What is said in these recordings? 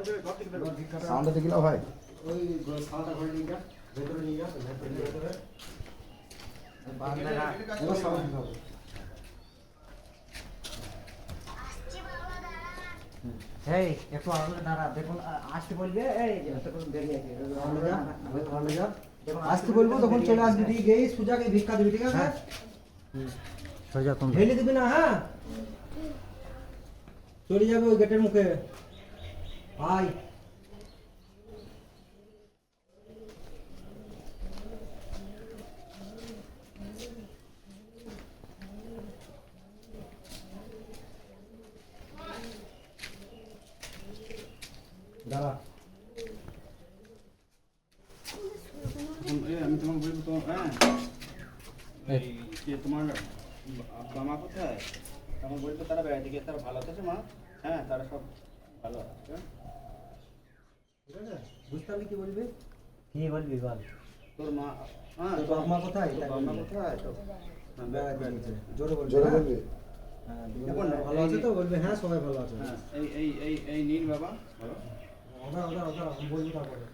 সাউন্ডে গেলেও হয়। ওই সাদা ঘরে নিয়ে যা, ভেতরে নিয়ে যা, ভেতরে বান্দারা এবার সাউন্ড দিতে হবে। এই একটু আগে দাঁড়া, দেখুন আসতে বলবে, এই তখন বেরিয়ে যা, আসতে বলবো তখন চলে আসবি, দিয়ে গিয়ে সুজাকে ভিক্ষা দিবি, ঠিক আছে? সোজা তুমি ঢেলে দিবি না, হ্যাঁ চলে যাবে ওই গেটের মুখে। আয় দাঁড়া, আমি তোমাকে বলবো তো, হ্যাঁ তোমার মামা কোথায়? তখন বলবো তারা বেড়াতে গিয়ে তারা ভালো আছে মা, হ্যাঁ তারা সব ভালো আছে। ঠিক আছে? বুঝতে পারলি কি বলবি? কি বলবি বল? তোর মা, হ্যাঁ তোর বাবা মা কোথায়? তোর বাবা মা কোথায়? তো বেড়াতে গেছে। জোরে বলবি, জোরে হ্যাঁ? বলবি। হ্যাঁ, ভালো আছে তো? বলবি হ্যাঁ সবাই ভালো আছে। হ্যাঁ এই নিন বাবা, ভালো। ওটা আমি বলবো তারপরে।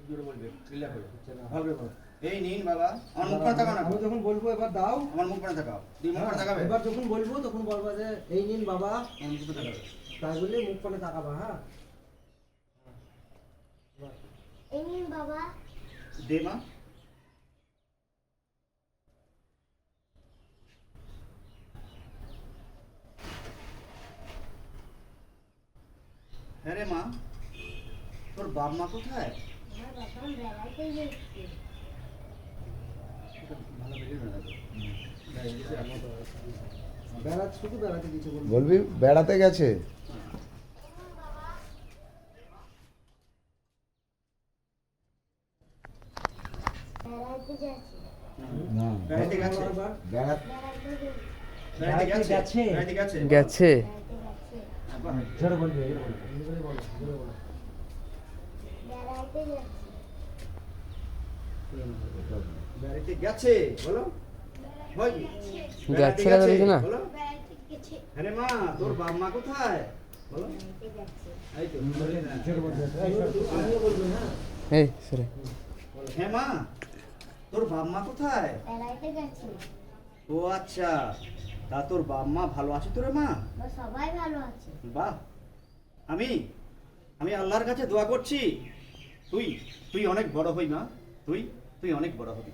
জোরে বলবে, ক্লিয়ার করে, ভালো করে বলো। এই নিন বাবা, আমার মুখ করে তাকাও না। আমি যখন বলবো এবার দাও, আমার মুখ করে তাকাও, দিয়ে মুখ করে তাকাবে। এবার যখন বলবো তখন বলবো যে এই নিন বাবা, আমার মুখ করে তাকাবে। তাই বলে মুখ করে তাকাবা, হ্যাঁ? এই নিন বাবা। দে মা। হ্যাঁ রে মা, তোর বাপ মা কোথায়? আমার বাবা বেড়াতে গেছে। ভালো বেরিয়ে বেড়াতে, শুধু বেড়াতে কিছু বলবো। বলবি বেড়াতে গেছে। বেড়াতে গেছে। না, বেড়াতে গেছে। বেড়াতে বেড়াতে বেড়াতে গেছে। বেড়াতে গেছে। গেছে গেছে। জোরে বলবি, জোরে বলো, জোরে বলো। বেড়াতে গেছে। বেড়াতে গেছে বলো, হয় কি? যাচ্ছে না বলেছে না? বলো। বেড়াতে গেছে। হ্যাঁ রে মা, তোর বাপ মা কোথায়? বলো। বেড়াতে গেছে। এই তো জোরে বলবি, আমিও বলবো, হ্যাঁ? এই সরে হ্যাঁ মা, তোর বাপ মা কোথায়? বেড়াতে গেছে। ও আচ্ছা, তা তোর বাপ মা ভালো আছে তো রে মা? ও সবাই ভালো আছে। বাহ, আমি আমি আল্লাহর কাছে দোয়া করছি তুই তুই অনেক বড় হই মা, তুই তুই অনেক বড় হবি।